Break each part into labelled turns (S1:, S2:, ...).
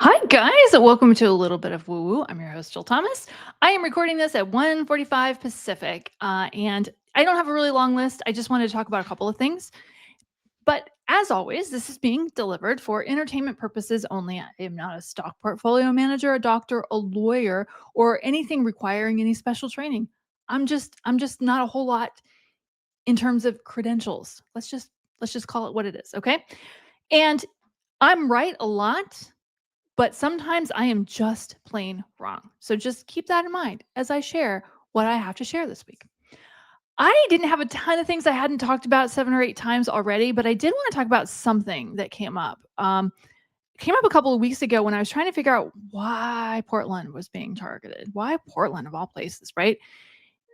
S1: Hi guys, welcome to a little bit of woo woo. I'm your host Jill Thomas. I am recording this at 1:45 Pacific, and I don't have a really long list. I just wanted to talk about a couple of things. But as always, this is being delivered for entertainment purposes only. I am not a stock portfolio manager, a doctor, a lawyer, or anything requiring any special training. I'm just not a whole lot in terms of credentials. Let's just call it what it is, okay? And I'm right a lot, but sometimes I am just plain wrong. So just keep that in mind as I share what I have to share this week. I didn't have a ton of things I hadn't talked about 7 or 8 times already, but I did want to talk about something that came up. Came up a couple of weeks ago when I was trying to figure out why Portland was being targeted. Why Portland of all places, right?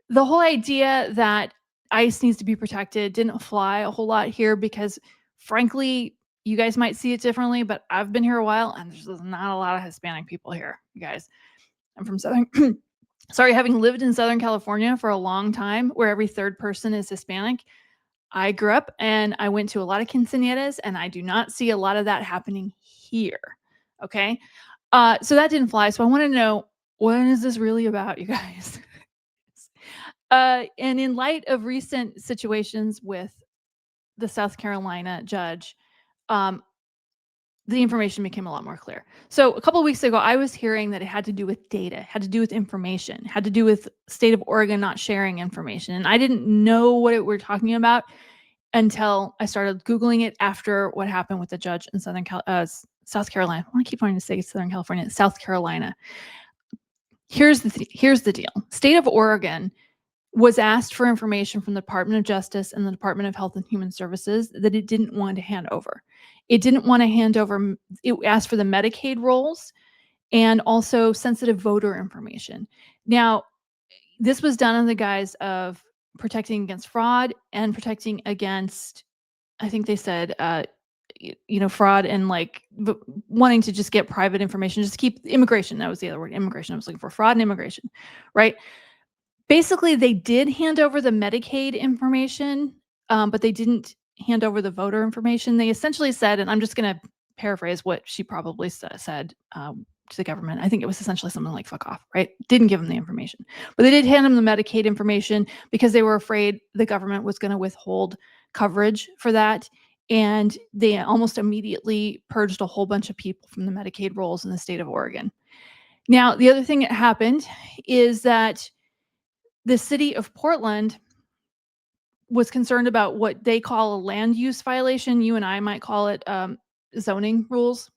S1: The whole idea that ICE needs to be protected didn't fly a whole lot here because, frankly, you guys might see it differently, but I've been here a while and there's just not a lot of Hispanic people here, you guys. I'm from Southern, sorry, having lived in Southern California for a long time where every third person is Hispanic. I grew up and I went to a lot of quinceañeras and I do not see a lot of that happening here. Okay. So that didn't fly. So I want to know, what is this really about, you guys? And in light of recent situations with the South Carolina judge, um, the information became a lot more clear. So a couple of weeks ago, I was hearing that it had to do with data, had to do with information, had to do with state of Oregon not sharing information. And I didn't know what it we're talking about until I started Googling it after what happened with the judge in South Carolina. I keep wanting to say Southern California, South Carolina. Here's the deal. State of Oregon was asked for information from the Department of Justice and the Department of Health and Human Services that it didn't want to hand over. It didn't want to hand over, it asked for the Medicaid rolls and also sensitive voter information. Now, this was done in the guise of protecting against fraud and protecting against, I think they said, fraud and like wanting to just get private information, just keep immigration. That was the other word, immigration. I was looking for fraud and immigration, right? Basically, they did hand over the Medicaid information, but they didn't hand over the voter information. They essentially said, and I'm just going to paraphrase what she probably said to the government. I think it was essentially something like "fuck off," right? Didn't give them the information, but they did hand them the Medicaid information because they were afraid the government was going to withhold coverage for that. And they almost immediately purged a whole bunch of people from the Medicaid rolls in the state of Oregon. Now, the other thing that happened is that the city of Portland was concerned about what they call a land use violation. You and I might call it zoning rules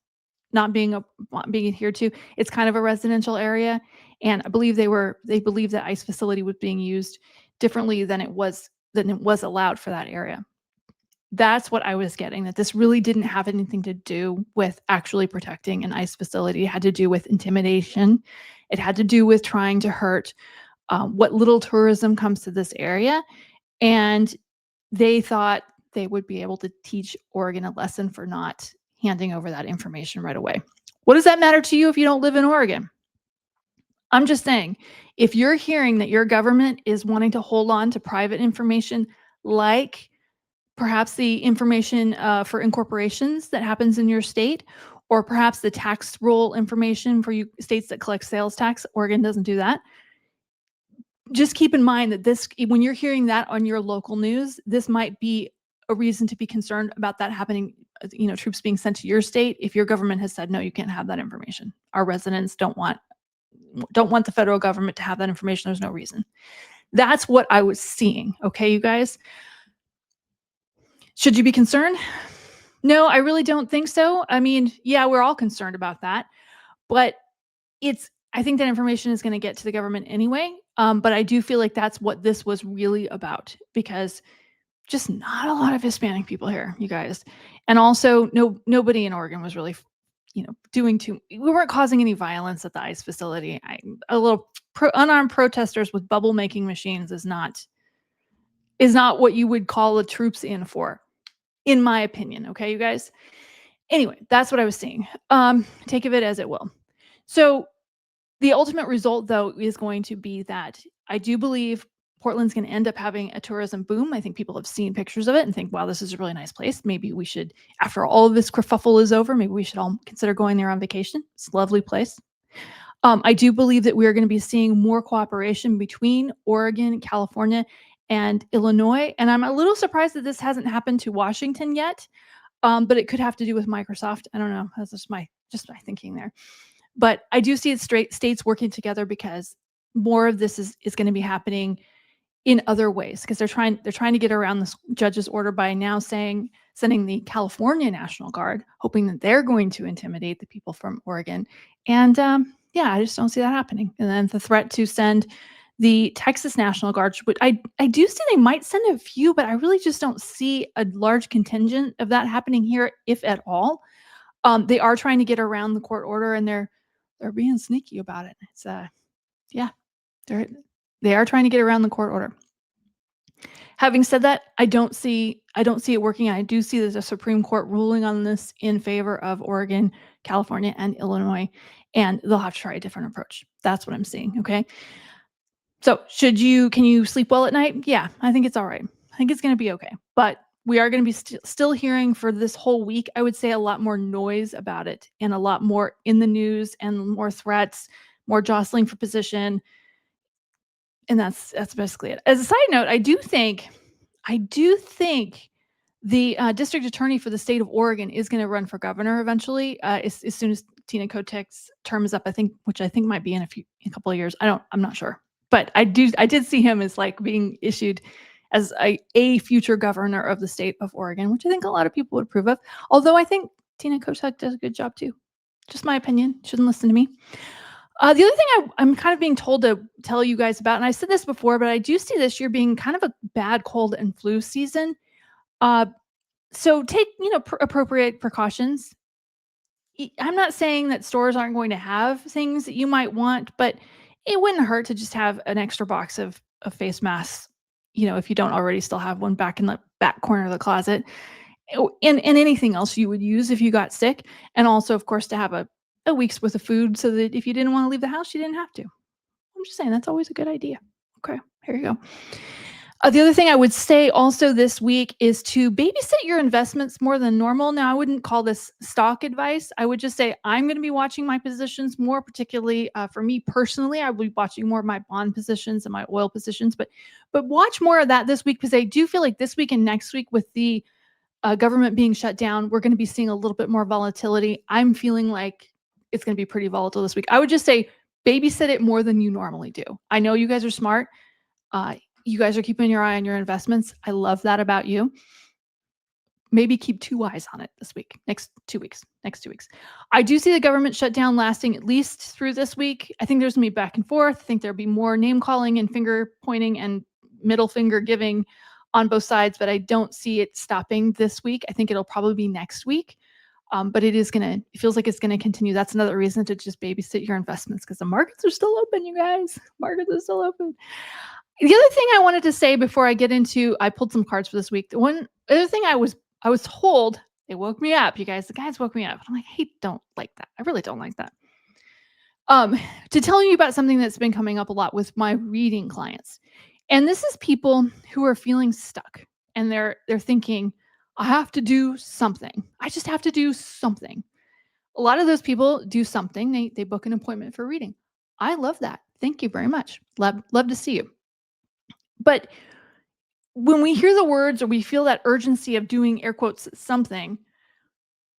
S1: not being adhered to. It's kind of a residential area, and I believe they believe that ICE facility was being used differently than it was allowed for that area. That's what I was getting, that this really didn't have anything to do with actually protecting an ICE facility. It had to do with intimidation. It had to do with trying to hurt what little tourism comes to this area. And they thought they would be able to teach Oregon a lesson for not handing over that information right away. What does that matter to you if you don't live in Oregon? I'm just saying, if you're hearing that your government is wanting to hold on to private information, like perhaps the information for incorporations that happens in your state, or perhaps the tax roll information for you states that collect sales tax, Oregon doesn't do that. Just keep in mind that when you're hearing that on your local news, this might be a reason to be concerned about that happening, troops being sent to your state if your government has said, no, you can't have that information. Our residents don't want the federal government to have that information. There's no reason. That's what I was seeing. Okay, you guys? Should you be concerned? No, I really don't think so. I mean, yeah, we're all concerned about that, but I think that information is going to get to the government anyway. But I do feel like that's what this was really about, because just not a lot of Hispanic people here, you guys. And also nobody in Oregon was really, we weren't causing any violence at the ICE facility. Unarmed protesters with bubble making machines is not what you would call the troops in for, in my opinion. Okay, you guys. Anyway, that's what I was seeing. Take of it as it will. So the ultimate result, though, is going to be that I do believe Portland's going to end up having a tourism boom. I think people have seen pictures of it and think, wow, this is a really nice place. Maybe we should, after all of this kerfuffle is over, maybe we should all consider going there on vacation. It's a lovely place. I do believe that we're going to be seeing more cooperation between Oregon, California, and Illinois. And I'm a little surprised that this hasn't happened to Washington yet, but it could have to do with Microsoft. I don't know. That's just my thinking there. But I do see states working together because more of this is going to be happening in other ways, because they're trying to get around this judge's order by now sending the California National Guard, hoping that they're going to intimidate the people from Oregon. And yeah, I just don't see that happening. And then the threat to send the Texas National Guard, but I do see they might send a few, but I really just don't see a large contingent of that happening here, if at all. They are trying to get around the court order, and they're being sneaky about it. It's yeah, they are trying to get around the court order. Having said that, I don't see it working. I do see there's a Supreme Court ruling on this in favor of Oregon, California, and Illinois, and they'll have to try a different approach. That's what I'm seeing. Okay. So can you sleep well at night? Yeah, I think it's all right. I think it's going to be okay. But we are going to be still hearing for this whole week, I would say, a lot more noise about it, and a lot more in the news, and more threats, more jostling for position. And that's basically it. As a side note, I do think the district attorney for the state of Oregon is going to run for governor eventually, as soon as Tina Kotek's term is up, I think, which I think might be in a couple of years. I'm not sure, but I did see him as like being issued as a future governor of the state of Oregon, which I think a lot of people would approve of. Although I think Tina Kotek does a good job too. Just my opinion. Shouldn't listen to me. The other thing I'm kind of being told to tell you guys about, and I said this before, but I do see this year being kind of a bad cold and flu season. So take, appropriate precautions. I'm not saying that stores aren't going to have things that you might want, but it wouldn't hurt to just have an extra box of face masks, if you don't already still have one back in the back corner of the closet, and anything else you would use if you got sick. And also, of course, to have a week's worth of food, so that if you didn't want to leave the house, you didn't have to. I'm just saying that's always a good idea. Okay, here you go. The other thing I would say also this week is to babysit your investments more than normal. Now, I wouldn't call this stock advice. I would just say I'm going to be watching my positions more, particularly for me personally. I will be watching more of my bond positions and my oil positions, but watch more of that this week, because I do feel like this week and next week, with the government being shut down, we're going to be seeing a little bit more volatility. I'm feeling like it's going to be pretty volatile this week. I would just say babysit it more than you normally do. I know you guys are smart. You guys are keeping your eye on your investments. I love that about you. Maybe keep 2 eyes on it this week, next 2 weeks. I do see the government shutdown lasting at least through this week. I think there's going to be back and forth. I think there'll be more name calling and finger pointing and middle finger giving on both sides, but I don't see it stopping this week. I think it'll probably be next week. But it feels like it's going to continue. That's another reason to just babysit your investments, because the markets are still open, you guys. Markets are still open. The other thing I wanted to say before I get into, I pulled some cards for this week. The other thing I was told, they woke me up, you guys. The guys woke me up. I'm like, hey, don't like that. I really don't like that. To tell you about something that's been coming up a lot with my reading clients. And this is people who are feeling stuck, and they're thinking, I have to do something. I just have to do something. A lot of those people do something. They book an appointment for reading. I love that. Thank you very much. Love to see you. But when we hear the words, or we feel that urgency of doing, air quotes, something,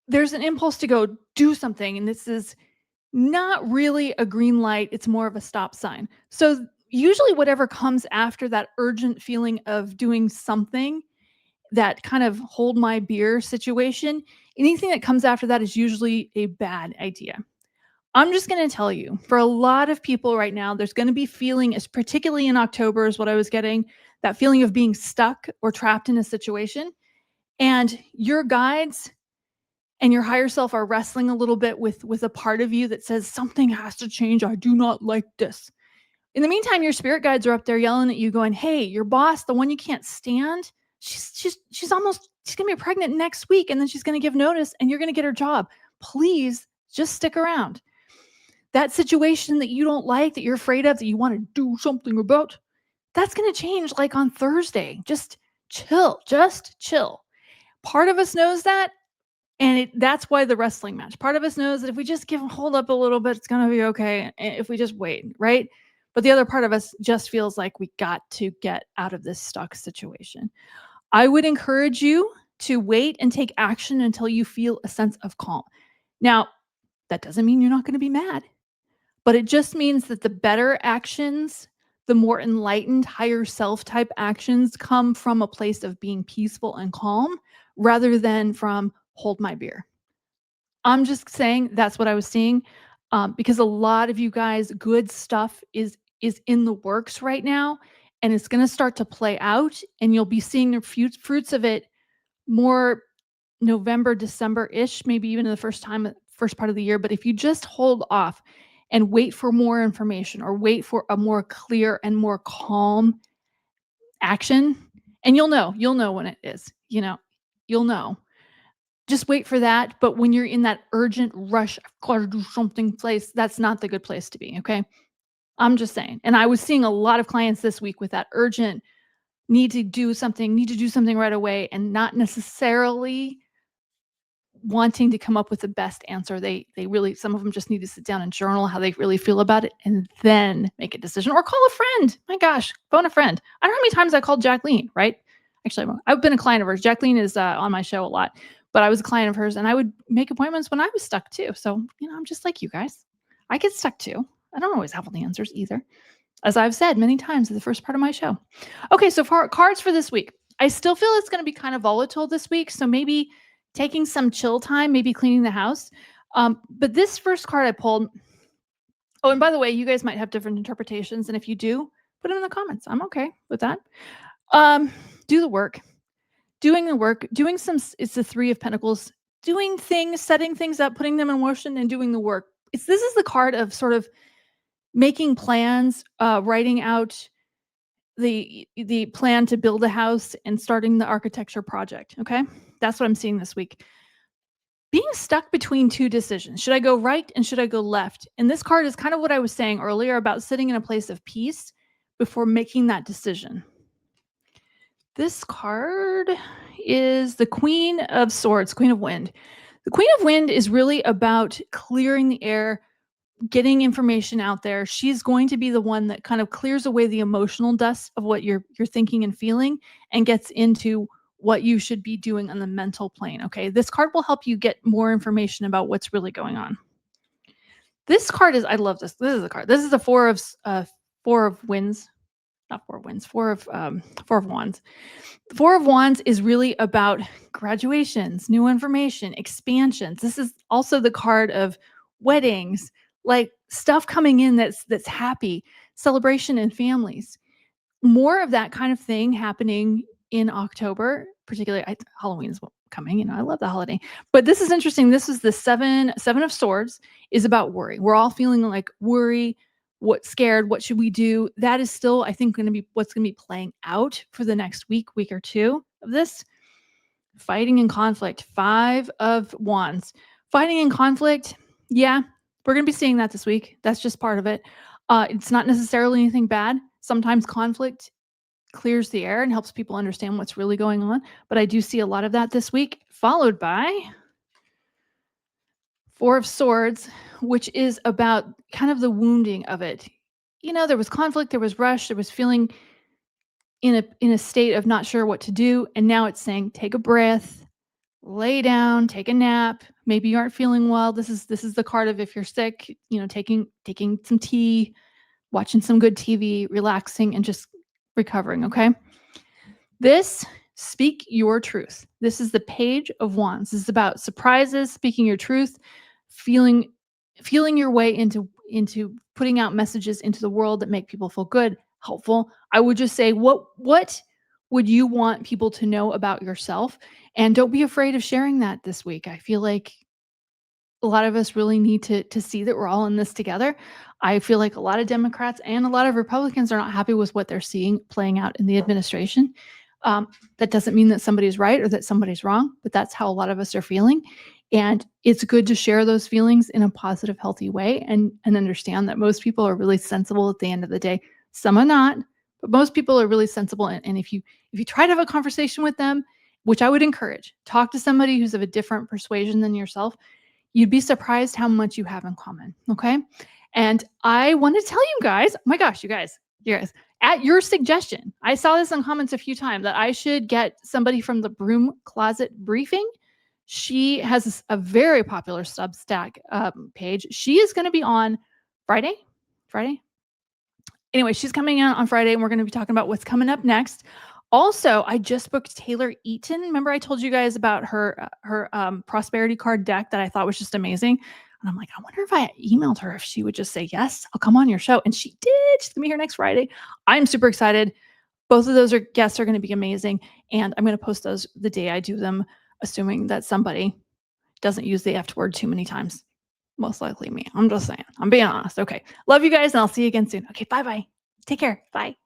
S1: there's an impulse to go do something. And this is not really a green light. It's more of a stop sign. So usually whatever comes after that urgent feeling of doing something, that kind of hold my beer situation, anything that comes after that is usually a bad idea. I'm just going to tell you, for a lot of people right now, there's going to be feeling, as particularly in October is what I was getting, that feeling of being stuck or trapped in a situation. And your guides and your higher self are wrestling a little bit with a part of you that says something has to change. I do not like this. In the meantime, your spirit guides are up there yelling at you, going, hey, your boss, the one you can't stand, she's going to be pregnant next week, and then she's going to give notice, and you're going to get her job. Please just stick around. That situation that you don't like, that you're afraid of, that you want to do something about, That's going to change like on Thursday. Just chill, just chill. Part of us knows that. And that's why the wrestling match. Part of us knows that if we just hold up a little bit, it's going to be okay. If we just wait, right? But the other part of us just feels like we got to get out of this stuck situation. I would encourage you to wait and take action until you feel a sense of calm. Now, that doesn't mean you're not going to be mad, but it just means that the better actions, the more enlightened, higher self type actions come from a place of being peaceful and calm rather than from hold my beer. I'm just saying that's what I was seeing, because a lot of you guys, good stuff is in the works right now, and it's going to start to play out, and you'll be seeing the fruits of it more November, December-ish, maybe even in the first part of the year. But if you just hold off and wait for more information or wait for a more clear and more calm action, and you'll know when it is, you'll know. Just wait for that. But when you're in that urgent rush, I've got to do something place, that's not the good place to be. Okay. I'm just saying. And I was seeing a lot of clients this week with that urgent need to do something right away, and not necessarily wanting to come up with the best answer. They really, some of them just need to sit down and journal how they really feel about it and then make a decision, or call a friend. My gosh, phone a friend. I don't know how many times I called Jacqueline, right? Actually, I've been a client of hers. Jacqueline is on my show a lot, but I was a client of hers, and I would make appointments when I was stuck too. So, I'm just like you guys. I get stuck too. I don't always have all the answers either, as I've said many times in the first part of my show. Okay, so for cards for this week, I still feel it's going to be kind of volatile this week. So maybe taking some chill time, maybe cleaning the house. But this first card I pulled, oh, and by the way, you guys might have different interpretations. And if you do, put them in the comments. I'm okay with that. Do the work. Doing the work, it's the Three of Pentacles, doing things, setting things up, putting them in motion, and doing the work. This is the card of sort of making plans, writing out the plan to build a house and starting the architecture project. Okay. That's what I'm seeing this week. Being stuck between two decisions. Should I go right and should I go left? And this card is kind of what I was saying earlier about sitting in a place of peace before making that decision. This card is the Queen of Swords, Queen of Wind. The Queen of Wind is really about clearing the air, getting information out there. She's going to be the one that kind of clears away the emotional dust of what you're thinking and feeling, and gets into what you should be doing on the mental plane. Okay, this card will help you get more information about what's really going on. This card is, I love this. This is the card. This is the Four of Winds, not Four of Winds, Four of Wands. The Four of Wands is really about graduations, new information, expansions. This is also the card of weddings, like stuff coming in that's happy, celebration in families. More of that kind of thing happening in October, particularly Halloween's coming. I love the holiday. But this is interesting. This is the seven of Swords, is about worry. We're all feeling like worry, scared, what should we do? That is still, I think, going to be what's going to be playing out for the next week or two of this. Fighting and conflict, Five of Wands. Fighting and conflict, yeah, we're going to be seeing that this week. That's just part of it. It's not necessarily anything bad. Sometimes conflict clears the air and helps people understand what's really going on. But I do see a lot of that this week, followed by Four of Swords, which is about kind of the wounding of it. There was conflict, there was rush, there was feeling in a state of not sure what to do. And now it's saying, take a breath, lay down, take a nap. Maybe you aren't feeling well. This is the card of, if you're sick, taking some tea, watching some good TV, relaxing, and just recovering. Okay. Speak your truth. This is the Page of Wands. This is about surprises, speaking your truth, feeling your way into putting out messages into the world that make people feel good, helpful. I would just say, what would you want people to know about yourself? And don't be afraid of sharing that this week. I feel like a lot of us really need to see that we're all in this together. I feel like a lot of Democrats and a lot of Republicans are not happy with what they're seeing playing out in the administration. That doesn't mean that somebody's right or that somebody's wrong, but that's how a lot of us are feeling. And it's good to share those feelings in a positive, healthy way, and understand that most people are really sensible at the end of the day. Some are not, But most people are really sensible, and if you try to have a conversation with them, which I would encourage, talk to somebody who's of a different persuasion than yourself. You'd be surprised how much you have in common. Okay. And I want to tell you guys, oh my gosh, you guys, at your suggestion, I saw this in comments a few times that I should get somebody from the Broom Closet Briefing. She has a very popular Substack page. She is going to be on Friday. Friday? Anyway, she's coming out on Friday, and we're going to be talking about what's coming up next. Also, I just booked Taylor Eaton. Remember, I told you guys about her prosperity card deck that I thought was just amazing. And I'm like, I wonder if I emailed her if she would just say yes, I'll come on your show. And she did. She's gonna be here next Friday. I'm super excited. Both of those guests are going to be amazing, and I'm going to post those the day I do them, assuming that somebody doesn't use the F word too many times. Most likely me. I'm just saying. I'm being honest. Okay. Love you guys, and I'll see you again soon. Okay. Bye bye. Take care. Bye.